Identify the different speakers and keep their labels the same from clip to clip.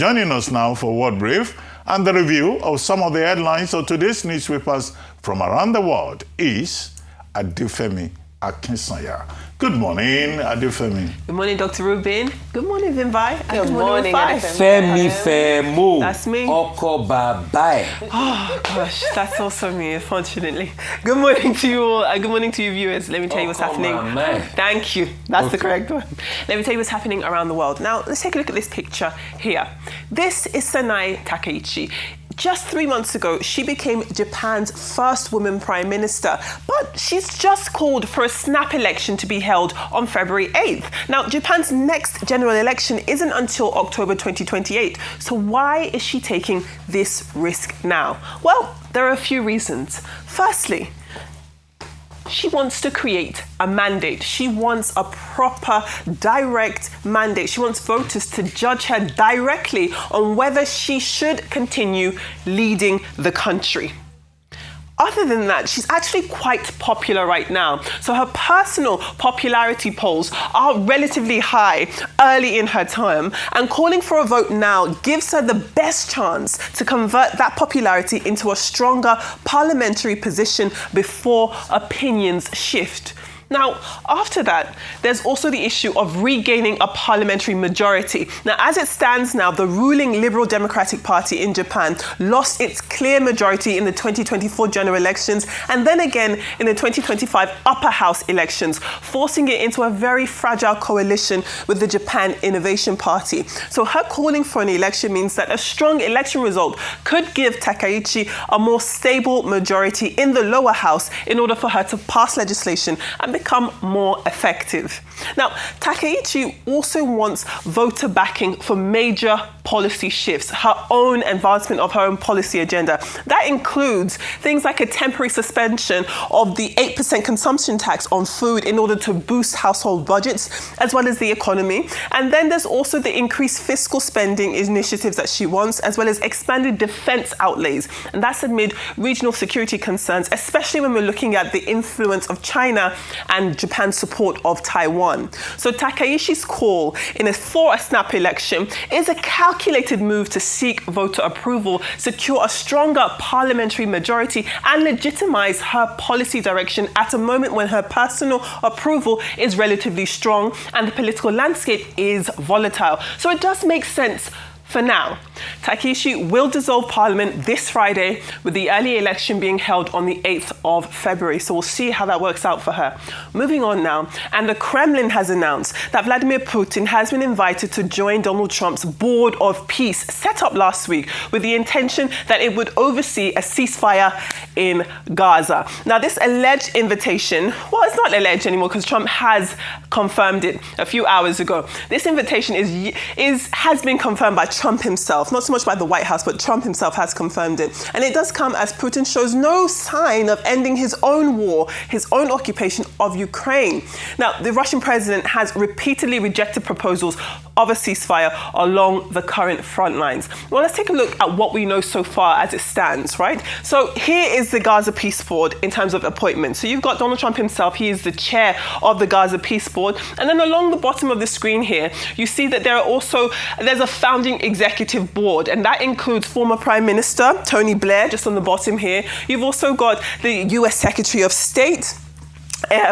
Speaker 1: Joining us now for World Brief and the review of some of the headlines of today's newspapers from around the world is Adefemi Akinsanya. Good morning, Adefemi.
Speaker 2: Good morning, Dr. Rubin. Good morning, Vimbai.
Speaker 3: Good morning,
Speaker 4: Femi Femo.
Speaker 2: That's me.
Speaker 4: Oko Babai.
Speaker 2: Oh, gosh, that's also me, unfortunately. Good morning to you all. Good morning to you viewers. Let me tell you what's happening. Thank you. That's the correct one. Let me tell you what's happening around the world. Now, let's take a look at this picture here. This is Sanae Takaichi. Just 3 months ago, she became Japan's first woman prime minister, but she's just called for a snap election to be held on February 8th. Now, Japan's next general election isn't until October 2028, so why is she taking this risk now? Well, there are a few reasons. Firstly, she wants to create a mandate. She wants a proper, direct mandate. She wants voters to judge her directly on whether she should continue leading the country. Other than that, she's actually quite popular right now. So her personal popularity polls are relatively high early in her term, and calling for a vote now gives her the best chance to convert that popularity into a stronger parliamentary position before opinions shift. Now, after that, there's also the issue of regaining a parliamentary majority. Now, as it stands now, the ruling Liberal Democratic Party in Japan lost its clear majority in the 2024 general elections and then again in the 2025 upper house elections, forcing it into a very fragile coalition with the Japan Innovation Party. So her calling for an election means that a strong election result could give Takaichi a more stable majority in the lower house in order for her to pass legislation and become more effective. Now, Takaichi also wants voter backing for major policy shifts, her own advancement of her own policy agenda. That includes things like a temporary suspension of the 8% consumption tax on food in order to boost household budgets, as well as the economy. And then there's also the increased fiscal spending initiatives that she wants, as well as expanded defense outlays. And that's amid regional security concerns, especially when we're looking at the influence of China and Japan's support of Taiwan. So Takaichi's call for a snap election is a calculated move to seek voter approval, secure a stronger parliamentary majority, and legitimize her policy direction at a moment when her personal approval is relatively strong and the political landscape is volatile. So it does make sense for now. Takaichi will dissolve parliament this Friday, with the early election being held on the 8th of February. So we'll see how that works out for her. Moving on now, and the Kremlin has announced that Vladimir Putin has been invited to join Donald Trump's Board of Peace, set up last week with the intention that it would oversee a ceasefire in Gaza. Now, this alleged invitation, well, it's not alleged anymore because Trump has confirmed it a few hours ago. This invitation has been confirmed by Trump himself, not so much by the White House, but Trump himself has confirmed it. And it does come as Putin shows no sign of ending his own war, his own occupation of Ukraine. Now, the Russian president has repeatedly rejected proposals of a ceasefire along the current front lines. Well, let's take a look at what we know so far as it stands, right? So here is the Gaza Peace Board in terms of appointments. So you've got Donald Trump himself. He is the chair of the Gaza Peace Board. And then along the bottom of the screen here, you see that there's a founding executive board, and that includes former Prime Minister Tony Blair, just on the bottom here. You've also got the US Secretary of State,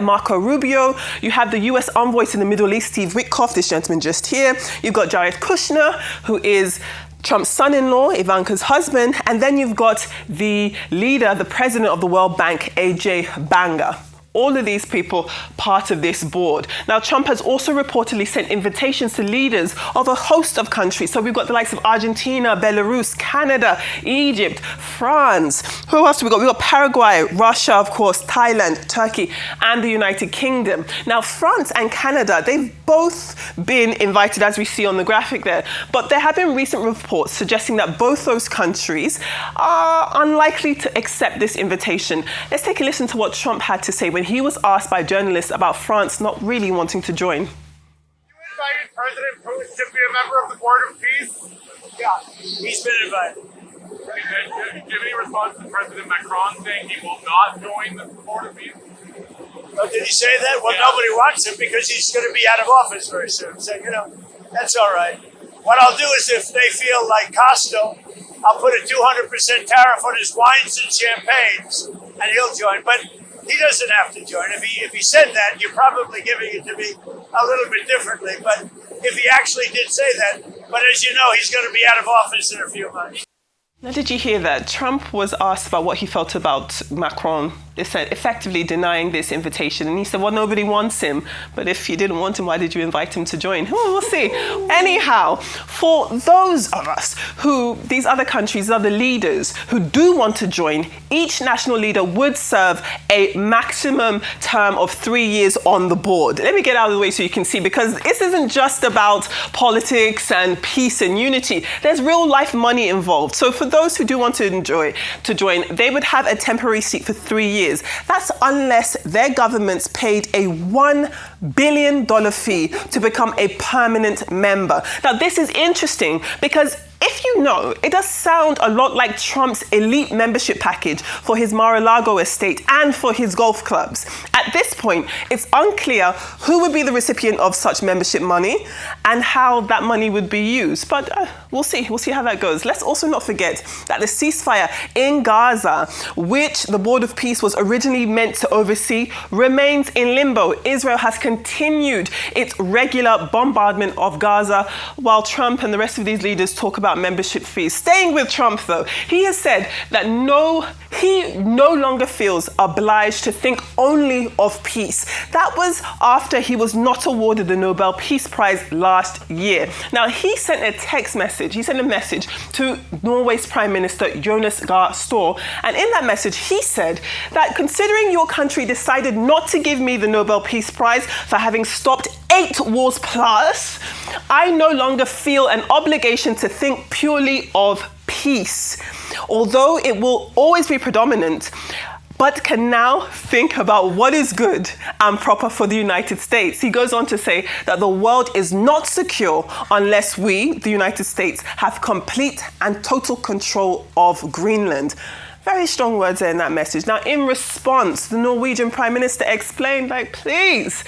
Speaker 2: Marco Rubio. You have the US envoy to the Middle East, Steve Witkoff, this gentleman just here. You've got Jared Kushner, who is Trump's son-in-law, Ivanka's husband. And then you've got the leader, the president of the World Bank, AJ Banga. All of these people part of this board. Now, Trump has also reportedly sent invitations to leaders of a host of countries. So we've got the likes of Argentina, Belarus, Canada, Egypt, France. Who else have we got? We've got Paraguay, Russia, of course, Thailand, Turkey, and the United Kingdom. Now, France and Canada, they've both been invited, as we see on the graphic there. But there have been recent reports suggesting that both those countries are unlikely to accept this invitation. Let's take a listen to what Trump had to say when he was asked by journalists about France not really wanting to join.
Speaker 5: You invited President Putin to be a member of the Board of Peace? Yeah, he's been invited. Do you have any response to President Macron saying he will not join the Board of Peace?
Speaker 6: Oh, did he say that? Well, nobody wants him because he's going to be out of office very soon. So, that's all right. What I'll do is, if they feel like Costo, I'll put a 200% tariff on his wines and champagnes, and he'll join. But he doesn't have to join. If he said that, you're probably giving it to me a little bit differently. But if he actually did say that, but as you know, he's going to be out of office in a few months.
Speaker 2: Now, did you hear that? Trump was asked about what he felt about Macron, they said, effectively denying this invitation. And he said, well, nobody wants him. But if you didn't want him, why did you invite him to join? Well, we'll see. Anyhow, for those of us who, these other countries, other leaders who do want to join, each national leader would serve a maximum term of 3 years on the board. Let me get out of the way so you can see, because this isn't just about politics and peace and unity. There's real life money involved. So for those who do want to join, they would have a temporary seat for 3 years. That's unless their governments paid a $1 billion fee to become a permanent member. Now, this is interesting because if you know, it does sound a lot like Trump's elite membership package for his Mar-a-Lago estate and for his golf clubs. At this point, it's unclear who would be the recipient of such membership money and how that money would be used. But we'll see. We'll see how that goes. Let's also not forget that the ceasefire in Gaza, which the Board of Peace was originally meant to oversee, remains in limbo. Israel has continued its regular bombardment of Gaza while Trump and the rest of these leaders talk about membership fees. Staying with Trump, though, he has said that he no longer feels obliged to think only of peace. That was after he was not awarded the Nobel Peace Prize last year. Now, he sent a text message. He sent a message to Norway's Prime Minister Jonas Gahr Store, and in that message, he said that considering your country decided not to give me the Nobel Peace Prize for having stopped 8 wars plus, I no longer feel an obligation to think purely of peace, although it will always be predominant, but can now think about what is good and proper for the United States. He goes on to say that the world is not secure unless we, the United States, have complete and total control of Greenland. Very strong words there in that message. Now, in response, the Norwegian Prime Minister explained, please,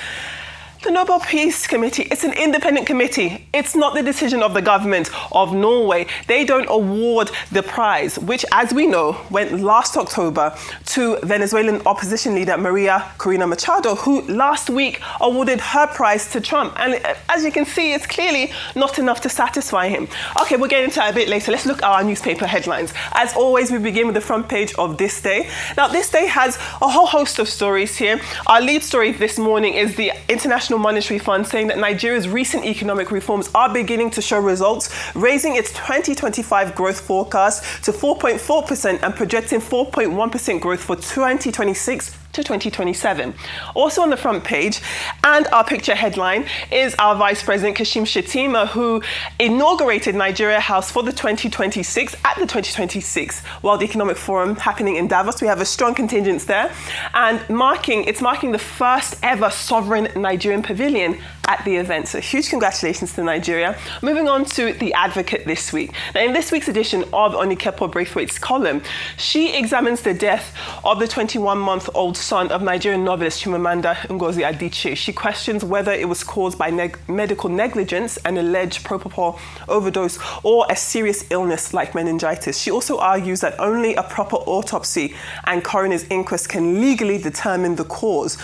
Speaker 2: the Nobel Peace Committee, it's an independent committee. It's not the decision of the government of Norway. They don't award the prize, which, as we know, went last October to Venezuelan opposition leader Maria Corina Machado, who last week awarded her prize to Trump. And as you can see, it's clearly not enough to satisfy him. Okay, we'll get into that a bit later. Let's look at our newspaper headlines. As always, we begin with the front page of This Day. Now, This Day has a whole host of stories here. Our lead story this morning is the International Monetary Fund saying that Nigeria's recent economic reforms are beginning to show results, raising its 2025 growth forecast to 4.4% and projecting 4.1% growth for 2026 to 2027. Also on the front page, and our picture headline, is our Vice President Kashim Shettima, who inaugurated Nigeria House for the 2026 at the 2026 World Economic Forum happening in Davos. We have a strong contingent there, and it's marking the first ever sovereign Nigerian pavilion at the event. So huge congratulations to Nigeria. Moving on to The Advocate this week. Now, in this week's edition of Onikepo Braithwaite's column, she examines the death of the 21-month-old son of Nigerian novelist Chimamanda Ngozi Adichie. She questions whether it was caused by medical negligence, an alleged propofol overdose, or a serious illness like meningitis. She also argues that only a proper autopsy and coroner's inquest can legally determine the cause.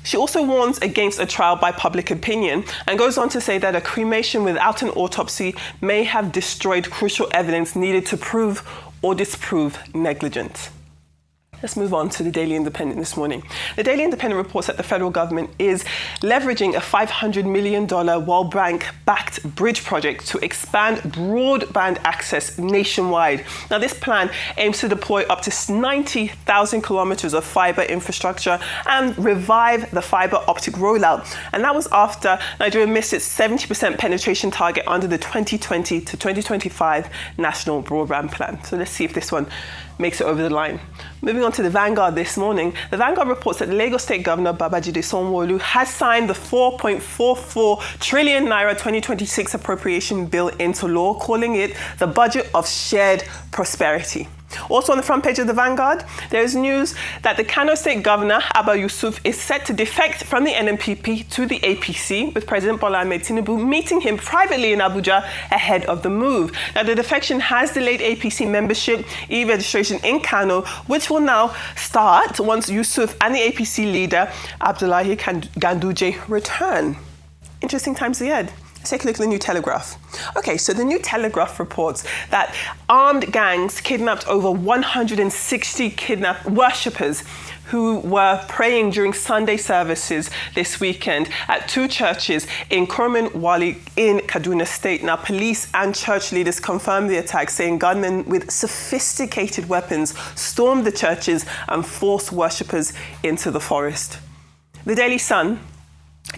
Speaker 2: She also warns against a trial by public opinion and goes on to say that a cremation without an autopsy may have destroyed crucial evidence needed to prove or disprove negligence. Let's move on to the Daily Independent this morning. The Daily Independent reports that the federal government is leveraging a $500 million World Bank-backed bridge project to expand broadband access nationwide. Now, this plan aims to deploy up to 90,000 kilometers of fiber infrastructure and revive the fiber optic rollout. And that was after Nigeria missed its 70% penetration target under the 2020 to 2025 National Broadband Plan. So let's see if this one makes it over the line. Moving on to the Vanguard this morning. The Vanguard reports that the Lagos State Governor Babajide Sanwo-Olu has signed the 4.44 trillion naira 2026 appropriation bill into law, calling it the budget of shared prosperity. Also on the front page of the Vanguard, there is news that the Kano State Governor, Abba Yusuf, is set to defect from the NNPP to the APC, with President Bola Ahmed Tinubu meeting him privately in Abuja ahead of the move. Now, the defection has delayed APC membership e-registration in Kano, which will now start once Yusuf and the APC leader, Abdullahi Ganduje, return. Interesting times ahead. Let's take a look at the New Telegraph. Okay, so the New Telegraph reports that armed gangs kidnapped over 160 worshippers who were praying during Sunday services this weekend at two churches in Kurman Wali in Kaduna State. Now, police and church leaders confirmed the attack, saying gunmen with sophisticated weapons stormed the churches and forced worshippers into the forest. The Daily Sun,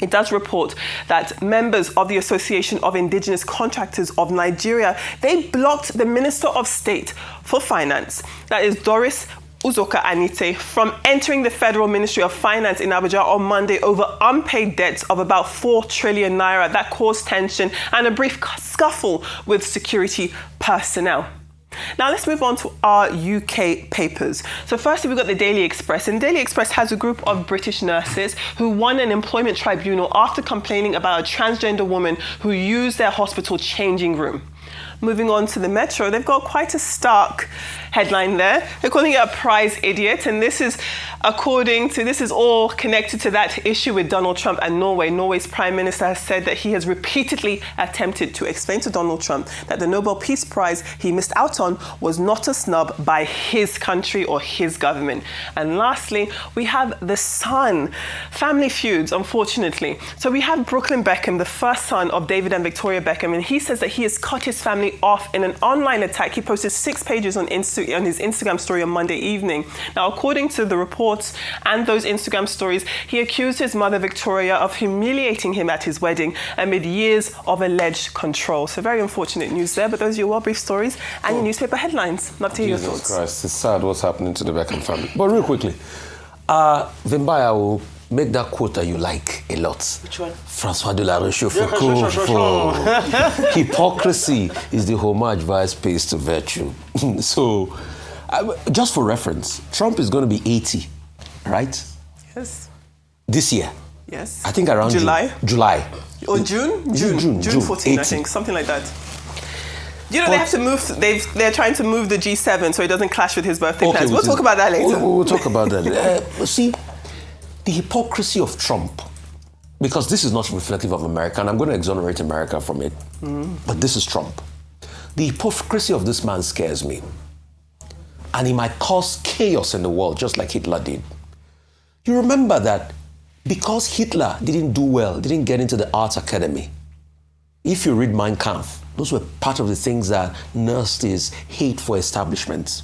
Speaker 2: it does report that members of the Association of Indigenous Contractors of Nigeria, they blocked the Minister of State for Finance, that is Doris Uzoka Anite, from entering the Federal Ministry of Finance in Abuja on Monday over unpaid debts of about 4 trillion naira. That caused tension and a brief scuffle with security personnel. Now let's move on to our UK papers. So firstly, we've got the Daily Express, and Daily Express has a group of British nurses who won an employment tribunal after complaining about a transgender woman who used their hospital changing room. Moving on to the Metro, they've got quite a stark headline there. They're calling it a prize idiot, and this is all connected to that issue with Donald Trump and Norway. Norway's Prime Minister has said that he has repeatedly attempted to explain to Donald Trump that the Nobel Peace Prize he missed out on was not a snub by his country or his government. And lastly, we have The Sun. Family feuds, unfortunately. So we have Brooklyn Beckham, the first son of David and Victoria Beckham, and he says that he has cut his family off in an online attack. He posted 6 pages on his Instagram story on Monday evening. Now, according to the reports and those Instagram stories, he accused his mother, Victoria, of humiliating him at his wedding amid years of alleged control. So very unfortunate news there, but those are your well-briefed stories and your newspaper headlines. Love to hear your thoughts.
Speaker 4: Jesus Christ, it's sad what's happening to the Beckham family. But real quickly, Vimbaya will make that quote that you like a lot.
Speaker 2: Which one?
Speaker 4: François de la Rochefoucauld. Hypocrisy is the homage vice pays to virtue. So, just for reference, Trump is going to be 80, right?
Speaker 2: Yes.
Speaker 4: This year.
Speaker 2: Yes.
Speaker 4: I think around
Speaker 2: July.
Speaker 4: July.
Speaker 2: Or June? June 14, 80. I think, something like that. You know, they have to move. They're trying to move the G7 so it doesn't clash with his birthday plans. We'll talk about that later.
Speaker 4: We'll talk about that. See, the hypocrisy of Trump, because this is not reflective of America, and I'm going to exonerate America from it, but this is Trump. The hypocrisy of this man scares me. And he might cause chaos in the world, just like Hitler did. You remember that because Hitler didn't do well, didn't get into the Arts Academy, if you read Mein Kampf, those were part of the things that nursed his hate for establishments.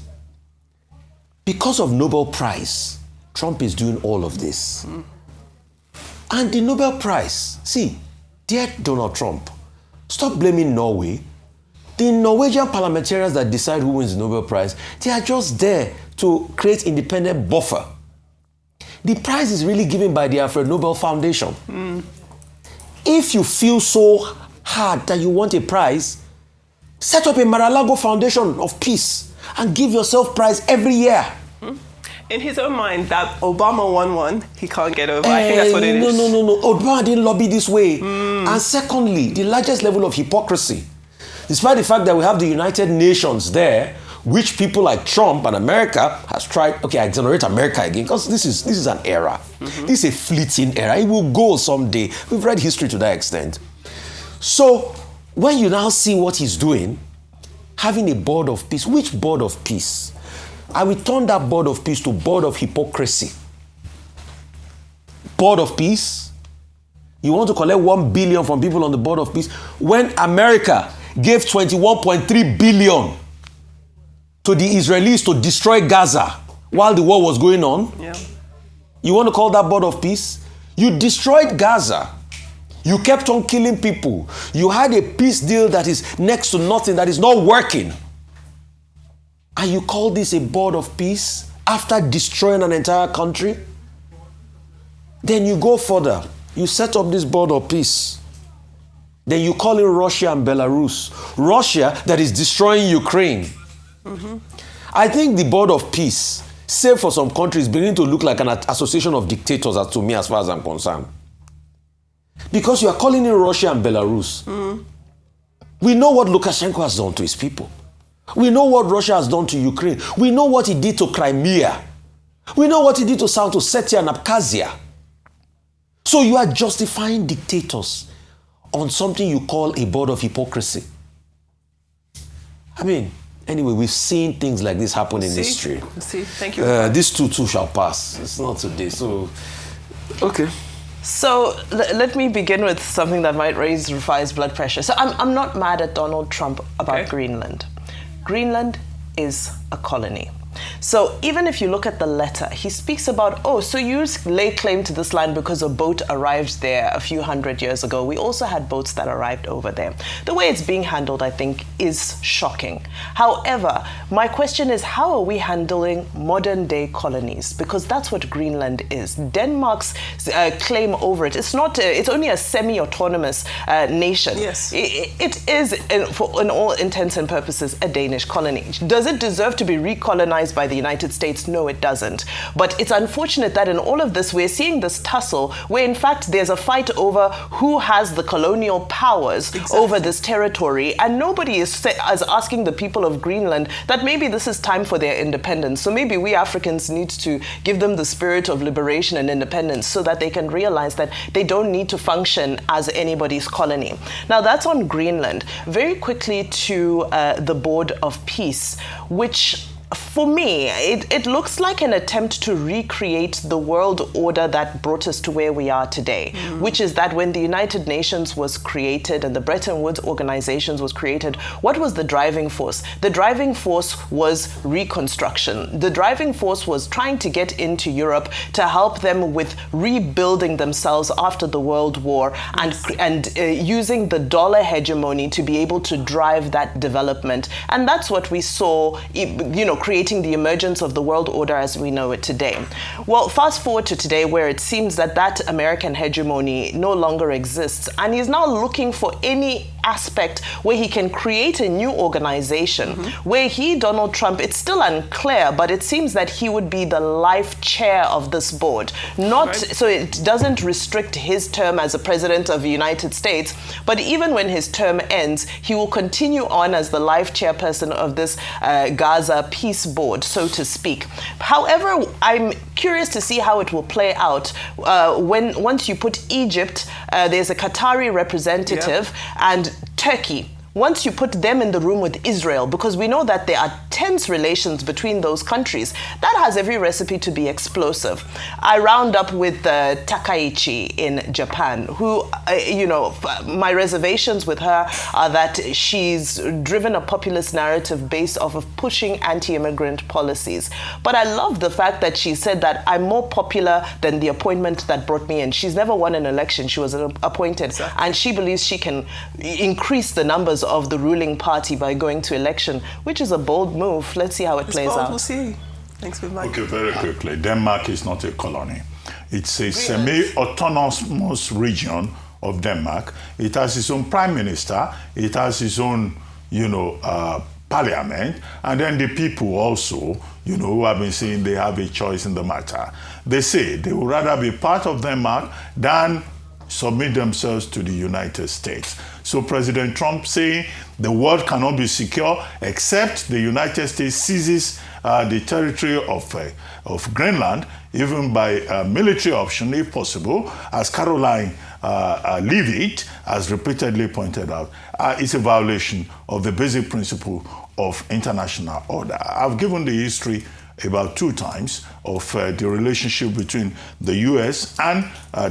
Speaker 4: Because of Nobel Prize, Trump is doing all of this. And the Nobel Prize, see, dear Donald Trump, stop blaming Norway. The Norwegian parliamentarians that decide who wins the Nobel Prize, they are just there to create independent buffer. The prize is really given by the Alfred Nobel Foundation. If you feel so hard that you want a prize, set up a Mar-a-Lago Foundation of Peace and give yourself prize every year.
Speaker 2: In his own mind, that Obama won one, he can't get over. I think that's what it is.
Speaker 4: No. Obama didn't lobby this way. And secondly, the largest level of hypocrisy, despite the fact that we have the United Nations there, which people like Trump and America has tried. Okay, I exonerate America again because this is an era. This is a fleeting era. It will go someday. We've read history to that extent. So when you now see what he's doing, having a board of peace, which board of peace? I will turn that board of peace to board of hypocrisy. Board of peace? You want to collect 1 billion from people on the board of peace when America gave 21.3 billion to the Israelis to destroy Gaza while the war was going on?
Speaker 2: Yeah.
Speaker 4: You want to call that board of peace? You destroyed Gaza. You kept on killing people. You had a peace deal that is next to nothing, that is not working. And you call this a board of peace after destroying an entire country? Then you go further. You set up this board of peace. Then you call in Russia and Belarus. Russia that is destroying Ukraine. I think the Board of Peace, save for some countries, beginning to look like an association of dictators, as to me, as far as I'm concerned. Because you are calling in Russia and Belarus. We know what Lukashenko has done to his people. We know what Russia has done to Ukraine. We know what he did to Crimea. We know what he did to South Ossetia and Abkhazia. So you are justifying dictators on something you call a board of hypocrisy. I mean, anyway, we've seen things like this happen in history.
Speaker 2: See, thank you.
Speaker 4: This too shall pass. It's not today, so... Okay.
Speaker 3: So let me begin with something that might raise Rufai's blood pressure. So I'm not mad at Donald Trump about Greenland. Greenland is a colony. So even if you look at the letter, he speaks about, oh, so you lay claim to this land because a boat arrived there a few hundred years ago. We also had boats that arrived over there. The way it's being handled, I think, is shocking. However, my question is, how are we handling modern day colonies? Because that's what Greenland is. Denmark's claim over it, it's not, it's only a semi-autonomous nation.
Speaker 2: Yes.
Speaker 3: It is, for in all intents and purposes, a Danish colony. Does it deserve to be recolonized by the United States? No, it doesn't. But it's unfortunate that in all of this, we're seeing this tussle where, in fact, there's a fight over who has the colonial powers over this territory, and nobody is asking the people of Greenland that maybe this is time for their independence. So maybe we Africans need to give them the spirit of liberation and independence so that they can realize that they don't need to function as anybody's colony. Now, that's on Greenland. Very quickly to the Board of Peace, which, for me, it looks like an attempt to recreate the world order that brought us to where we are today, which is that when the United Nations was created and the Bretton Woods organizations was created, what was the driving force? The driving force was reconstruction. The driving force was trying to get into Europe to help them with rebuilding themselves after the World War, and using the dollar hegemony to be able to drive that development. And that's what we saw, creating the emergence of the world order as we know it today. Well, fast forward to today, where it seems that that American hegemony no longer exists, and he's now looking for any aspect where he can create a new organization where he, Donald Trump, it's still unclear, but it seems that he would be the life chair of this board. So it doesn't restrict his term as a president of the United States, but even when his term ends, he will continue on as the life chairperson of this Gaza peace board, so to speak. However, I'm curious to see how it will play out once you put Egypt, there's a Qatari representative, and Turkey. Once you put them in the room with Israel, because we know that there are tense relations between those countries, that has every recipe to be explosive. I round up with Takaichi in Japan, who, my reservations with her are that she's driven a populist narrative based off of pushing anti-immigrant policies. But I love the fact that she said that I'm more popular than the appointment that brought me in. She's never won an election. She was appointed. And she believes she can increase the numbers of the ruling party by going to election, which is a bold move. Let's see how it plays out.
Speaker 2: We'll see. Thanks very much.
Speaker 1: Okay, very quickly. Denmark is not a colony. It's a semi-autonomous region of Denmark. It has its own prime minister. It has its own, parliament. And then the people also, who have been saying they have a choice in the matter. They say they would rather be part of Denmark than submit themselves to the United States. So President Trump saying the world cannot be secure except the United States seizes the territory of Greenland, even by military option, if possible, as Caroline Leavitt has repeatedly pointed out, is a violation of the basic principle of international order. I've given the history about 2 times of the relationship between the US and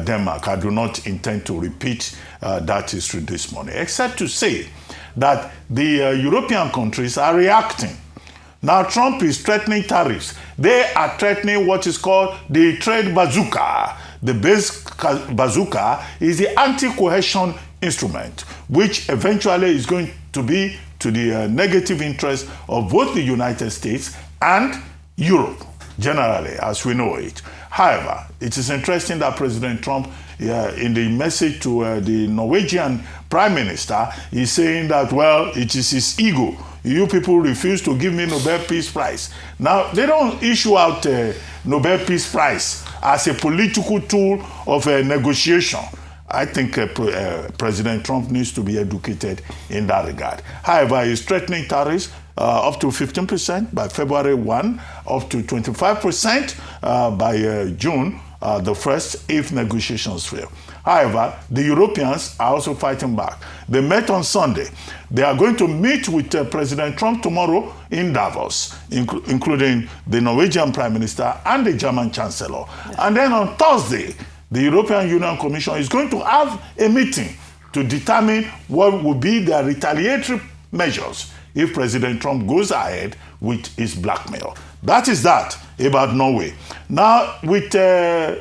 Speaker 1: Denmark. I do not intend to repeat that history this morning, except to say that the European countries are reacting. Now Trump is threatening tariffs. They are threatening what is called the trade bazooka. The base bazooka is the anti-coercion instrument, which eventually is going to be to the negative interest of both the United States and Europe, generally, as we know it. However, it is interesting that President Trump, in the message to the Norwegian Prime Minister, is saying that, well, it is his ego you people refuse to give me Nobel Peace Prize. Now, they don't issue out Nobel Peace Prize as a political tool of negotiation. I think President Trump needs to be educated in that regard. However, he's threatening tariffs up to 15% by February 1, up to 25% by June the 1st if negotiations fail. However, the Europeans are also fighting back. They met on Sunday. They are going to meet with President Trump tomorrow in Davos, including the Norwegian Prime Minister and the German Chancellor. And then on Thursday, the European Union Commission is going to have a meeting to determine what will be their retaliatory measures if President Trump goes ahead with his blackmail. That is that about Norway. Now, with Gaza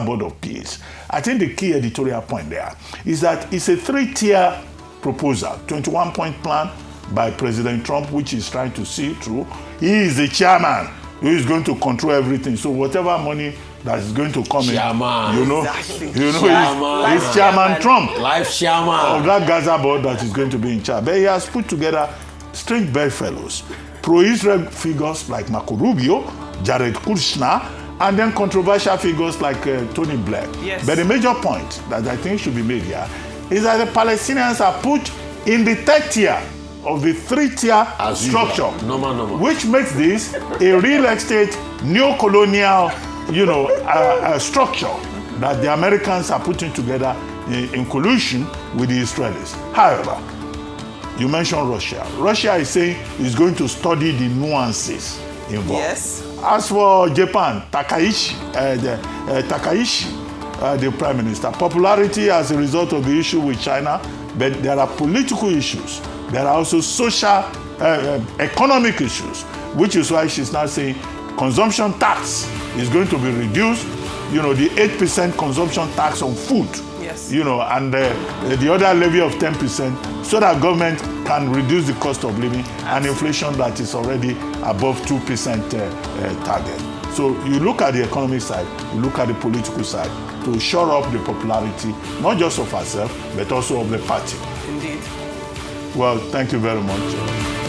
Speaker 1: Board of Peace, I think the key editorial point there is that it's a 3-tier proposal, 21-point plan by President Trump, which he's trying to see through. He is the chairman who is going to control everything. So whatever money that is going to come
Speaker 4: chairman.
Speaker 1: in, you know, he's Chairman Trump.
Speaker 4: Life chairman.
Speaker 1: Of that Gaza board that is going to be in charge. But he has put together strange bedfellows, pro-Israel figures like Marco Rubio, Jared Kushner, and then controversial figures like Tony Blair.
Speaker 2: Yes.
Speaker 1: But the major point that I think should be made here is that the Palestinians are put in the 3rd tier of the 3-tier structure, which makes this a real estate neo-colonial, structure that the Americans are putting together in collusion with the Israelis. However, you mentioned Russia. Russia is saying it's going to study the nuances involved.
Speaker 2: Yes.
Speaker 1: As for Japan, Takaishi, the Prime Minister, popularity as a result of the issue with China, but there are political issues. There are also social, economic issues, which is why she's now saying consumption tax is going to be reduced. The 8% consumption tax on food.
Speaker 2: Yes.
Speaker 1: And the other levy of 10%, so that government can reduce the cost of living and inflation that is already above 2% target. So you look at the economic side, you look at the political side to shore up the popularity, not just of herself, but also of the party.
Speaker 2: Indeed.
Speaker 1: Well, thank you very much.